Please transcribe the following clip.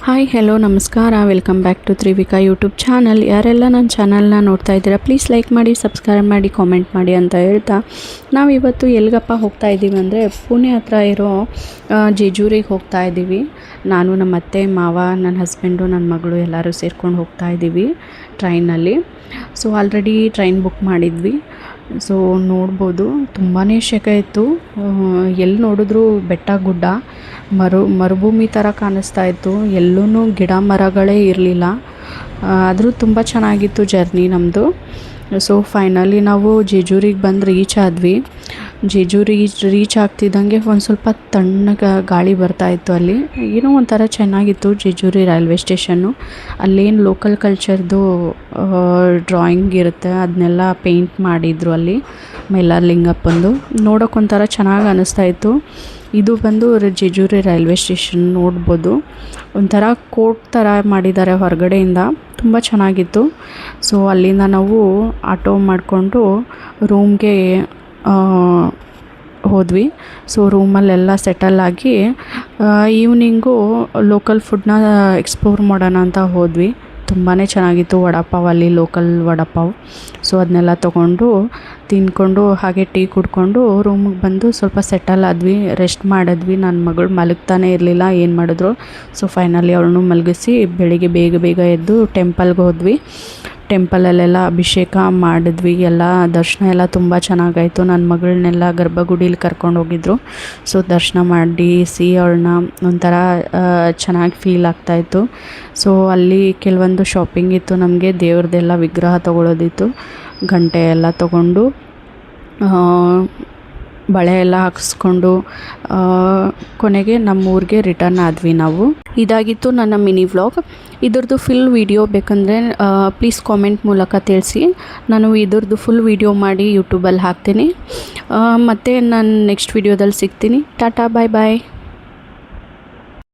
Hi hello ನಮಸ್ಕಾರ, welcome back to Trivika YouTube channel. ಯಾರೆಲ್ಲ ನನ್ನ ಚಾನಲ್ನ ನೋಡ್ತಾ ಇದ್ದೀರಾ ಪ್ಲೀಸ್ ಲೈಕ್ ಮಾಡಿ, ಸಬ್ಸ್ಕ್ರೈಬ್ ಮಾಡಿ, ಕಾಮೆಂಟ್ ಮಾಡಿ ಅಂತ ಹೇಳ್ತಾ ನಾವಿವತ್ತು ಎಲ್ಗಪ್ಪ ಹೋಗ್ತಾ ಇದ್ದೀವಿ ಅಂದರೆ ಪುಣೆ ಹತ್ರ ಇರೋ ಜೇಜೂರಿಗೆ ಹೋಗ್ತಾ ಇದ್ದೀವಿ. ನಾನು ನಮ್ಮ ಅತ್ತೆ ಮಾವ, ನನ್ನ ಹಸ್ಬೆಂಡು, ನನ್ನ ಮಗಳು ಎಲ್ಲರೂ ಸೇರ್ಕೊಂಡು ಹೋಗ್ತಾ ಇದ್ದೀವಿ ಟ್ರೈನಲ್ಲಿ. ಸೊ ಆಲ್ರೆಡಿ ಟ್ರೈನ್ ಬುಕ್ ಮಾಡಿದ್ವಿ. ಸೊ ನೋಡ್ಬೋದು ತುಂಬಾ ಸೆಕೆ ಇತ್ತು. ಎಲ್ಲಿ ನೋಡಿದ್ರೂ ಬೆಟ್ಟ ಗುಡ್ಡ, ಮರುಭೂಮಿ ಥರ ಕಾಣಿಸ್ತಾ ಇತ್ತು. ಎಲ್ಲೂ ಗಿಡ ಮರಗಳೇ ಇರಲಿಲ್ಲ. ಆದರೂ ತುಂಬ ಚೆನ್ನಾಗಿತ್ತು ಜರ್ನಿ ನಮ್ಮದು. ಸೊ ಫೈನಲಿ ನಾವು ಜೇಜೂರಿಗೆ ಬಂದು ರೀಚ್ ಆದ್ವಿ. ಜೇಜೂರಿಗೆ ರೀಚ್ ಆಗ್ತಿದ್ದಂಗೆ ಒಂದು ಸ್ವಲ್ಪ ತಣ್ಣಗೆ ಗಾಳಿ ಬರ್ತಾಯಿತ್ತು. ಅಲ್ಲಿ ಏನೋ ಒಂಥರ ಚೆನ್ನಾಗಿತ್ತು ಜೇಜೂರಿ ರೈಲ್ವೆ ಸ್ಟೇಷನ್ನು. ಅಲ್ಲೇನು ಲೋಕಲ್ ಕಲ್ಚರ್ದು ಡ್ರಾಯಿಂಗ್ ಇರುತ್ತೆ, ಅದನ್ನೆಲ್ಲ ಪೇಂಟ್ ಮಾಡಿದರು ಅಲ್ಲಿ ಮೈಲಾರಲಿಂಗಪ್ಪಂದು. ನೋಡೋಕ್ಕೊಂಥರ ಚೆನ್ನಾಗಿ ಅನ್ನಿಸ್ತಾಯಿತ್ತು. ಇದು ಬಂದು ಜೇಜೂರಿ ರೈಲ್ವೆ ಸ್ಟೇಷನ್ ನೋಡ್ಬೋದು. ಒಂಥರ ಕೋರ್ಟ್ ಥರ ಮಾಡಿದ್ದಾರೆ ಹೊರಗಡೆಯಿಂದ, ತುಂಬ ಚೆನ್ನಾಗಿತ್ತು. ಸೊ ಅಲ್ಲಿಂದ ನಾವು ಆಟೋ ಮಾಡಿಕೊಂಡು ರೂಮ್ಗೆ ಹೋದ್ವಿ. ಸೊ ರೂಮಲ್ಲೆಲ್ಲ ಸೆಟಲ್ ಆಗಿ ಈವ್ನಿಂಗು ಲೋಕಲ್ ಫುಡ್ನ ಎಕ್ಸ್ಪ್ಲೋರ್ ಮಾಡೋಣ ಅಂತ ಹೋದ್ವಿ. ತುಂಬಾ ಚೆನ್ನಾಗಿತ್ತು ವಡಾಪಾವ್, ಅಲ್ಲಿ ಲೋಕಲ್ ವಡಾಪಾವ್. ಸೊ ಅದನ್ನೆಲ್ಲ ತೊಗೊಂಡು ತಿಂದ್ಕೊಂಡು ಹಾಗೆ ಟೀ ಕುಡ್ಕೊಂಡು ರೂಮಿಗೆ ಬಂದು ಸ್ವಲ್ಪ ಸೆಟಲ್ ಆದ್ವಿ, ರೆಸ್ಟ್ ಮಾಡಿದ್ವಿ. ನನ್ನ ಮಗಳು ಮಲಗ್ತಾನೆ ಇರಲಿಲ್ಲ, ಏನು ಮಾಡಿದ್ರು. ಸೊ ಫೈನಲಿ ಅವಳನ್ನು ಮಲಗಿಸಿ ಬೆಳಿಗ್ಗೆ ಬೇಗ ಎದ್ದು ಟೆಂಪಲ್ಗೆ ಹೋದ್ವಿ. ಟೆಂಪಲಲ್ಲೆಲ್ಲ ಅಭಿಷೇಕ ಮಾಡಿದ್ವಿ. ಎಲ್ಲ ದರ್ಶನ ಎಲ್ಲ ತುಂಬ ಚೆನ್ನಾಗಾಯಿತು. ನನ್ನ ಮಗಳನ್ನೆಲ್ಲ ಗರ್ಭಗುಡೀಲಿ ಕರ್ಕೊಂಡು ಹೋಗಿದ್ರು. ಸೊ ದರ್ಶನ ಮಾಡಿಸಿ ಅವಳನ್ನ ಒಂಥರ ಚೆನ್ನಾಗಿ ಫೀಲ್ ಆಗ್ತಾಯಿತ್ತು. ಸೊ ಅಲ್ಲಿ ಕೆಲವೊಂದು ಶಾಪಿಂಗ್ ಇತ್ತು ನಮಗೆ, ದೇವ್ರದ್ದೆಲ್ಲ ವಿಗ್ರಹ ತೊಗೊಳೋದಿತ್ತು. ಗಂಟೆ ಎಲ್ಲ ತೊಗೊಂಡು ಬಳೆ ಎಲ್ಲ ಹಾಕಿಸ್ಕೊಂಡು ಕೊನೆಗೆ ನಮ್ಮ ಊರಿಗೆ ರಿಟರ್ನ್ ಆದ್ವಿ ನಾವು. ಇದಾಗಿತ್ತು ನನ್ನ ಮಿನಿ ವ್ಲಾಗ್. ಇದ್ರದ್ದು ಫುಲ್ ವಿಡಿಯೋ ಬೇಕಂದರೆ ಪ್ಲೀಸ್ ಕಾಮೆಂಟ್ ಮೂಲಕ ತಿಳಿಸಿ. ನಾನು ಇದ್ರದ್ದು ಫುಲ್ ವಿಡಿಯೋ ಮಾಡಿ ಯೂಟ್ಯೂಬಲ್ಲಿ ಹಾಕ್ತೀನಿ. ಮತ್ತು ನಾನು ನೆಕ್ಸ್ಟ್ ವಿಡಿಯೋದಲ್ಲಿ ಸಿಗ್ತೀನಿ. ಟಾಟಾ, ಬಾಯ್ ಬಾಯ್.